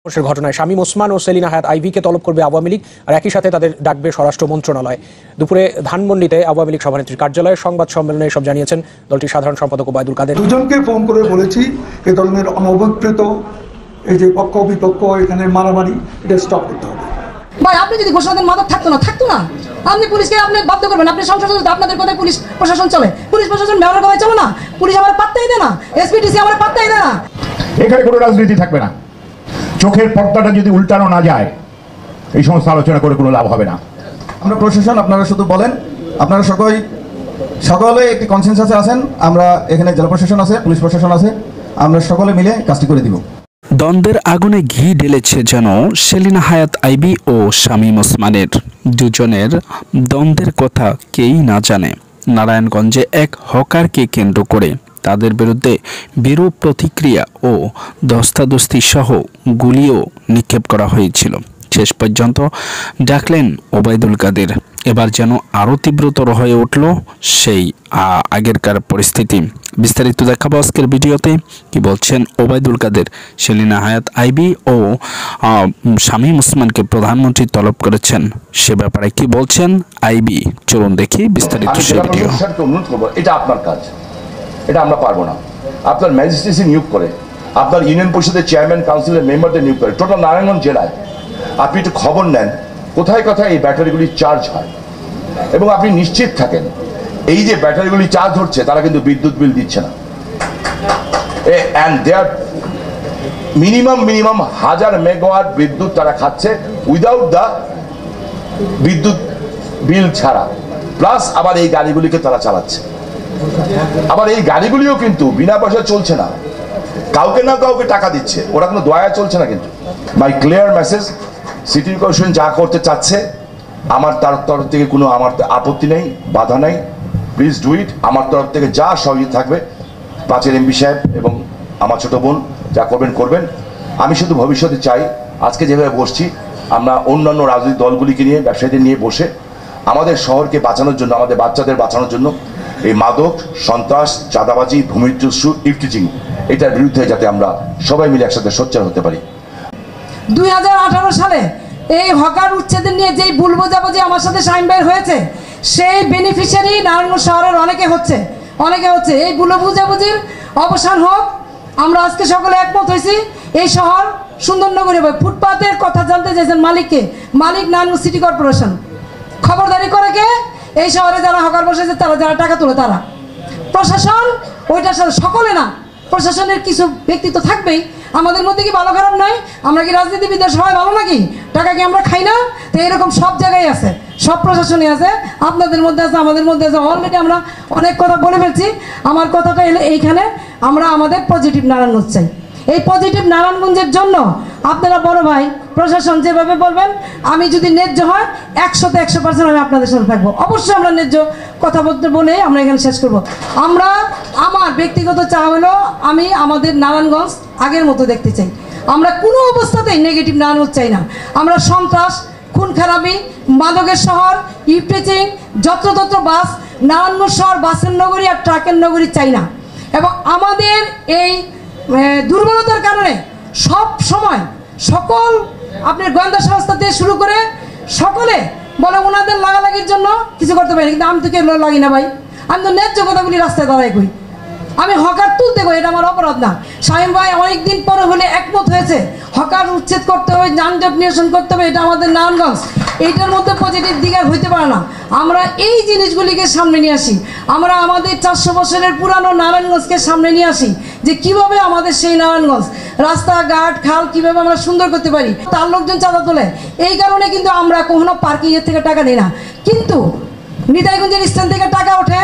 ঘটনায় শামীম ওসমান ও সেলিনা হায়াত আইভীকে তলব করবে আওয়ামী লীগ আর একই সাথে তাদের ডাকবে স্বরাষ্ট্র মন্ত্রণালয়। দুপুরে ধানমন্ডিতে আওয়ামী লীগ সভানেত্রীর কার্যালয়ে সংবাদ সম্মেলনে এসব জানিয়েছেন দলটির সাধারণ সম্পাদক ওবায়দুল কাদের। দুজনকে ফোন করে বলেছি এই ধরনের অনভিপ্রেত এই যে পক্ষ বিপক্ষ এখানে মারামারি এটা স্টপ করতে হবে। ভাই আপনি যদি ঘোষণা দেন মাদক থাকতো না আপনি পুলিশকে আপনি বাধ্য করবেন। আপনি সংসদ আপনাদের কথায় পুলিশ প্রশাসন চলে, পুলিশ প্রশাসন মেয়রের কথায় চলে না, পুলিশ আমার পাত্তাই দেয় না, এসপিডিসি আমার পাত্তাই দেয় না। এখানে কোনো রাজনীতি থাকবে না। চোখের পর্দাটা যদি উল্টানো না যায় এই সমস্ত আলোচনা করে কোনো লাভ হবে না। আমরা প্রশাসন, আপনারা শুধু বলেন, আপনারা সকলে একটি কনসেনসাসে আছেন। আমরা এখানে জেলা প্রশাসন আছে, পুলিশ প্রশাসন আছে, আমরা সকলে মিলে কাজটি করে দিব। দ্বন্দ্বের আগুনে ঘি ঢেলেছে যেন সেলিনা হায়াত আইভী ও শামীম ওসমানের। দুজনের দ্বন্দ্বের কথা কেই না জানে। নারায়ণগঞ্জে এক হকারকে কেন্দ্র করে তাদের বিরুদ্ধে বিরূপ প্রতিক্রিয়া ও ধস্তাধস্তি সহ গুলিও নিক্ষেপ করা হয়েছিল। শেষ পর্যন্ত ডাকলেন ওবায়দুল কাদের। এবার যেন আরও তীব্রতর হয়ে উঠল সেই আগেরকার পরিস্থিতি। বিস্তারিত দেখাবো আজকের ভিডিওতে। কি বলছেন ওবায়দুল কাদের? সেলিনা হায়াত আইভী ও শামীম ওসমানকে প্রধানমন্ত্রী তলব করেছেন, সে ব্যাপারে কি বলছেন আইভী, চলুন দেখি বিস্তারিত সেই ভিডিও। অনুরোধ করবো, এটা আপনার কাজ, এটা আমরা পারবো না। আপনার ম্যাজিস্ট্রেসি নিয়োগ করে, আপনার ইউনিয়ন পরিষদের চেয়ারম্যান কাউন্সিলের মেম্বারদের নিয়োগ করে, টোটাল নারায়ণগঞ্জ জেলায় আপনি একটু খবর নেন কোথায় কোথায় এই ব্যাটারিগুলি চার্জ হয়, এবং আপনি নিশ্চিত থাকেন এই যে ব্যাটারিগুলি চার্জ হচ্ছে তারা কিন্তু বিদ্যুৎ বিল দিচ্ছে না। মিনিমাম 1000 মেগাওয়াট বিদ্যুৎ তারা খাচ্ছে উইদাউট দ্য বিদ্যুৎ বিল ছাড়া। প্লাস আবার এই গাড়িগুলিকে তারা চালাচ্ছে, আবার এই গাড়িগুলিও কিন্তু বিনা পয়সা চলছে না, কাউকে না কাউকে টাকা দিচ্ছে, ওরা কোনো দয়া চলছে না। কিন্তু মাই ক্লিয়ার মেসেজ, সিটি কর্পোরেশন যা করতে চাচ্ছে আমার তার তরফ থেকে কোনো আমার আপত্তি নেই, বাধা নেই, প্লিজ ডু ইট। আমার তরফ থেকে যা সহযোগিতা থাকবে, 5-এর এমপি সাহেব এবং আমার ছোট বোন যা করবেন। আমি শুধু ভবিষ্যতে চাই আজকে যেভাবে বসছি আমরা অন্যান্য রাজনৈতিক দলগুলিকে নিয়ে, ব্যবসায়ীদের নিয়ে বসে আমাদের শহরকে বাঁচানোর জন্য, আমাদের বাচ্চাদের বাঁচানোর জন্য এই মাদক, সন্ত্রাস, চাঁদাবাজি, ভূমিদস্যু, ইফটিজিং এটার বিরুদ্ধে যাতে আমরা সবাই মিলে একসাথে সোচ্চার হতে পারি। 2018 সালে এই হকার উচ্ছেদের নিয়ে যেই ভুল বোঝাবুঝি আমার সাথে শামীম ভাই হয়েছে, সেই বেনিফিশিয়ারি নারায়ণগঞ্জ শহরের অনেকে হচ্ছে। এই ভুল বোঝাবুঝির অবসান হোক। আমরা আজকে সকলে একমত হয়েছি এই শহর সুন্দর নগরী হবে। ফুটপাতের কথা জানতে চাইছেন মালিককে, মালিক নারায়ণগঞ্জ সিটি কর্পোরেশন। খবরদারি করে কে? এই শহরে যারা হকার বসেছে, তারা যারা টাকা তোলে তারা। প্রশাসন ওইটার সাথে সকলে না, প্রশাসনের কিছু ব্যক্তিত্ব থাকবেই। আমাদের মধ্যে কি ভালো খারাপ নয়? আমরা কি রাজনীতিবিদদের সবাই ভালো নাকি? টাকা কি আমরা খাই না? তো এরকম সব জায়গায় আছে, সব প্রশাসনে আছে, আপনাদের মধ্যে আছে, আমাদের মধ্যে আছে। অলরেডি আমরা অনেক কথা বলে ফেলছি। আমার কথাটা এলে এইখানে আমরা আমাদের পজিটিভ নারায়ণগঞ্জ চাই। এই পজিটিভ নারায়ণগঞ্জের জন্য আপনারা বড় ভাই প্রশাসন যেভাবে বলবেন, আমি যদি ন্যায্য হয় 100% আমি আপনাদের সাথে থাকবো। অবশ্যই আমরা ন্যায্য কথা বলে আমরা এখানে শেষ করব। আমার ব্যক্তিগত চাওয়া হলো আমি আমাদের নারায়ণগঞ্জ আগের মতো দেখতে চাই। আমরা কোনো অবস্থাতেই নেগেটিভ নারায়ণগঞ্জ চাই না। আমরা সন্ত্রাস, খুন খারাপি, মাদকের শহর, ইফটিজিং, যত্রতত্র বাস, নারায়ণগঞ্জ শহর বাসের নগরী আর ট্রাকের নগরী চাই না। এবং আমাদের এই দুর্বলতার কারণে সব সময় সকল আপনার গোয়েন্দা সংস্থা থেকে শুরু করে সকলে বলে ওনাদের লাগালাগির জন্য কিছু করতে পারি, কিন্তু আমি তো কেউ লাগি না ভাই। আমি তো ন্যায্য কথাগুলি রাস্তায় দাঁড়াই কই, আমি হকার তুলতে কই, এটা আমার অপরাধ না। শামীম ভাই অনেকদিন পরে হলে একমত হয়েছে হকার উচ্ছেদ করতে হবে, যানজট নিরসন করতে হবে। এটা আমাদের নারায়ণগঞ্জ, এইটার মধ্যে পজিটিভ দিক আর হইতে পারে না। আমরা এই জিনিসগুলিকে সামনে নিয়ে আসি, আমরা আমাদের 400 বছরের পুরানো নারায়ণগঞ্জকে সামনে নিয়ে আসি, যে কিভাবে আমাদের সেই নারায়ণগঞ্জ রাস্তাঘাট খাল কিভাবে আমরা সুন্দর করতে পারি। তার লোকজন চাঁদা তোলে, এই কারণে কিন্তু আমরা কখনো পার্কিংয়ের থেকে টাকা নিই না, কিন্তু নিতাইগঞ্জের স্ট্যান্ড থেকে টাকা ওঠে,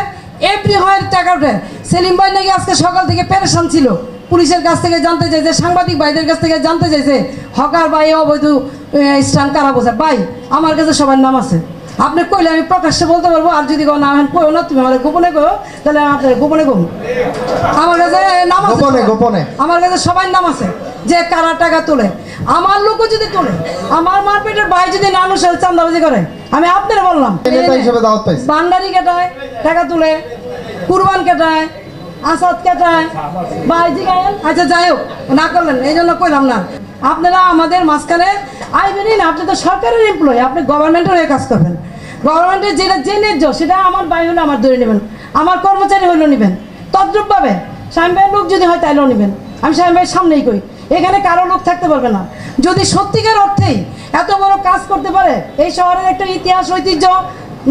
এভরি হয় টাকা ওঠে। সেলিম ভাই নাকি আজকে সকাল থেকে পেরেশান ছিল, পুলিশের কাছ থেকে জানতে চাইছে, সাংবাদিক ভাইদের কাছ থেকে জানতে চাইছে হকার ভাই অবৈধ স্ট্যান্ড কারা বোঝা। ভাই আমার কাছে সবার নাম আছে, আপনি কইলে আমি প্রকাশ্যে বলতে পারবো, আর যদি না কইও না তুমি আমাদের গোপনে কইও, তাহলে আপনার গোপনে কম। আমার কাছে নাম আছে, গোপনে আমার কাছে সবার নাম আছে যে কারা টাকা তোলে। আমার লোকও যদি তোলে, আমার মারপেটের ভাই যদি নানুষের চান্দাবাজি করে, আমি আপনার বললাম ভান্ডারি কেটায় টাকা তুলে, কুরবান কেটায়, আসাদ কেটায়, ভাই জি গায়েন। আচ্ছা যাই হোক, না করলেন এই জন্য কইলাম না। আপনারা আমাদের মাঝখানে আইবেনই না। আপনি তো সরকারের এমপ্লয়ি, আপনি গভর্নমেন্টের হয়ে কাজ করবেন। গভর্নমেন্টের যেটা যে ন্যায্য সেটা আমার ভাই হলে আমার ধরে নেবেন, আমার কর্মচারী হলেও নেবেন, তদ্রূপভাবে শামীম ভাইয়ের লোক যদি হয় তাইলেও নেবেন। আমি শামীম ভাইয়ের সামনেই কই, এখানে কারো লোক থাকতে পারবে না। যদি সত্যিকার অর্থেই এত বড় কাজ করতে পারে, এই শহরের একটা ইতিহাস ঐতিহ্য,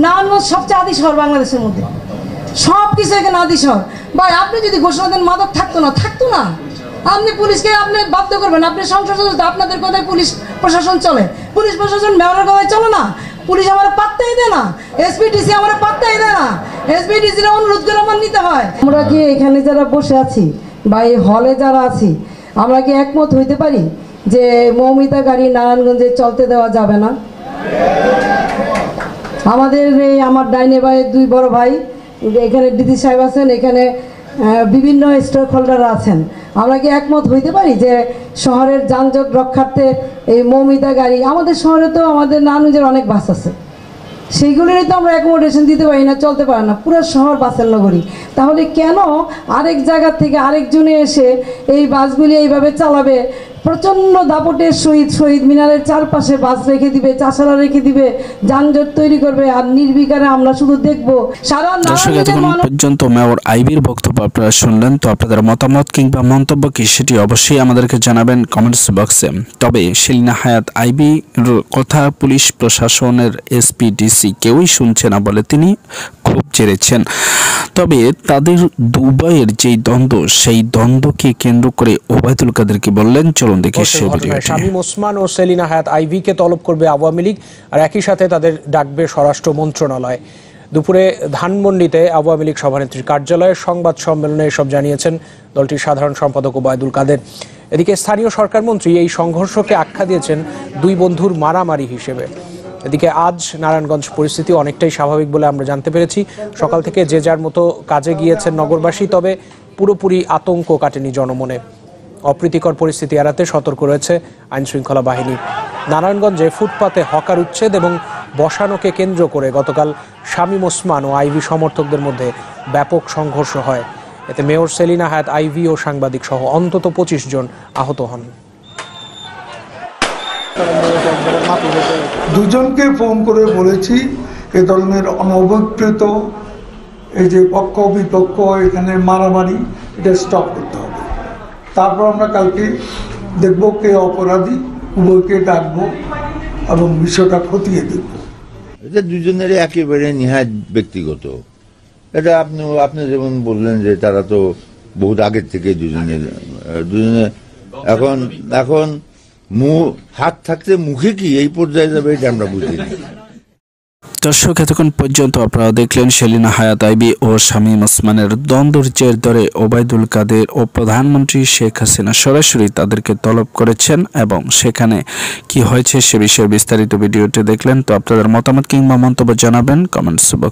নারায়ণগঞ্জ সবচেয়ে আদি শহর বাংলাদেশের মধ্যে, সব কিছু এখানে আদি শহর। ভাই আপনি যদি ঘোষণা দেন মাদক থাকতো না, আপনি পুলিশকে আপনি বাধ্য করবেন, আপনি সংসদ সদস্য, আপনাদের কথায় পুলিশ প্রশাসন চলে, পুলিশ প্রশাসন মেয়রের কথায় চলে না, পুলিশ আমার পাত্তাই দেয় না, এসপিডিসি আমার পাত্তাই দেয় না, এসপিডিসির অনুরোধ করে আমার নিতে হয়। আমরা কি এখানে যারা বসে আছি বা এই হলে যারা আছি, আমরা কি একমত হইতে পারি যে মৌমিতা গাড়ি নারায়ণগঞ্জে চলতে দেওয়া যাবে না? আমাদের এই আমার ডাইনে ভাইয়ের দুই বড় ভাই, এখানে ডিসি সাহেব আছেন, এখানে বিভিন্ন স্টেক হোল্ডাররা আছেন, আমরা কি একমত হইতে পারি যে শহরের যানজট রক্ষার্থে এই মৌমিতা গাড়ি, আমাদের শহরে তো আমাদের নারায়ণগঞ্জের অনেক বাস আছে, সেইগুলিরই তো আমরা অ্যাকোমোডেশন দিতে পারি না, চলতে পারে না, পুরো শহর বাসের নগরী। তাহলে কেন আরেক জায়গা থেকে আরেকজনে এসে এই বাসগুলি এইভাবে চালাবে? প্রচণ্ড দাপটের সহিত শহীদ মিনারের চারপাশে বাস রেখে দিবে, চাষারা রেখে দিবে, যানজট তৈরি করবে, আর নির্বিকারে আমরা শুধু দেখবো। সারা দর্শক, এতক্ষণ পর্যন্ত মেয়র আইবির বক্তব্য আপনারা শুনলেন। তো আপনাদের মতামত কিংবা মন্তব্য কি সেটি অবশ্যই আমাদেরকে জানাবেন কমেন্টস বক্সে। তবে সেলিনা হায়াৎ আইবির কথা পুলিশ প্রশাসনের এসপিডিসি কেউই শুনছে না বলে তিনি খুব জেরেছেন। তবে তাদের দুবাইয়ের যেই দ্বন্দ্ব, সেই দ্বন্দ্বকে কেন্দ্র করে ওবায়দুল কাদের কি বললেন, চলুন দেখি সেই ভিডিওটি। শামীম ওসমান ও সেলিনা হায়াৎ আইভিকে তলব করবে আওয়ামী লীগ, আর একই সাথে তাদের ডাকবে স্বরাষ্ট্র মন্ত্রণালয়। দুপুরে ধানমন্ডিতে আওয়ামী লীগ সভানেত্রীর কার্যালয়ে সংবাদ সম্মেলনে এসব জানিয়েছেন দলটির সাধারণ সম্পাদক ওবায়দুল কাদের। এদিকে স্থানীয় সরকার মন্ত্রী এই সংঘর্ষকে আখ্যা দিয়েছেন দুই বন্ধুর মারামারি হিসেবে। এদিকে আজ নারায়ণগঞ্জ পরিস্থিতি অনেকটাই স্বাভাবিক বলে আমরা জানতে পেরেছি। সকাল থেকে যে যার মতো কাজে গিয়েছেন নগরবাসী, তবে পুরোপুরি আতঙ্ক কাটেনি জনমনে। অপ্রীতিকর পরিস্থিতি এড়াতে সতর্ক রয়েছে আইনশৃঙ্খলা বাহিনী। নারায়ণগঞ্জে ফুটপাতে হকার উচ্ছেদ এবং বসানোকে কেন্দ্র করে গতকাল শামীম ওসমান ও আইভি সমর্থকদের মধ্যে ব্যাপক সংঘর্ষ হয়। এতে মেয়র সেলিনা হায়াৎ আইভি ও সাংবাদিক সহ অন্তত 25 জন আহত হন। দুজনকে ফোন করে বলেছি এ ধরনের অনভিপ্রেত এই যে পক্ষ বিপক্ষ এখানে মারামারি, এটা স্টপ করতে হবে। তারপর আমরা কালকে দেখব কে অপরাধী, উভয়কে ডাকবো এবং বিষয়টা খতিয়ে দেখব। এটা দুজনের একেবারে নিহাত ব্যক্তিগত। এটা আপনি যেমন বললেন যে তারা তো বহুত আগের থেকে দুজনে এখন হাত থাকতে মুখে কি এই পর্যায়ে যাবে এটা আমরা বুঝিনি। দর্শক, এতক্ষণ পর্যন্ত আপনারা দেখলেন সেলিনা হায়াৎ আইবি ও শামীম ওসমানের দ্বন্দ্বের জের ধরে ওবায়দুল কাদের ও প্রধানমন্ত্রী শেখ হাসিনা সরাসরি তাদেরকে তলব করেছেন এবং সেখানে কি হয়েছে সে বিষয়ে বিস্তারিত ভিডিওটি দেখলেন। তো আপনাদের মতামত কিংবা মন্তব্য জানাবেন কমেন্টস বক্স।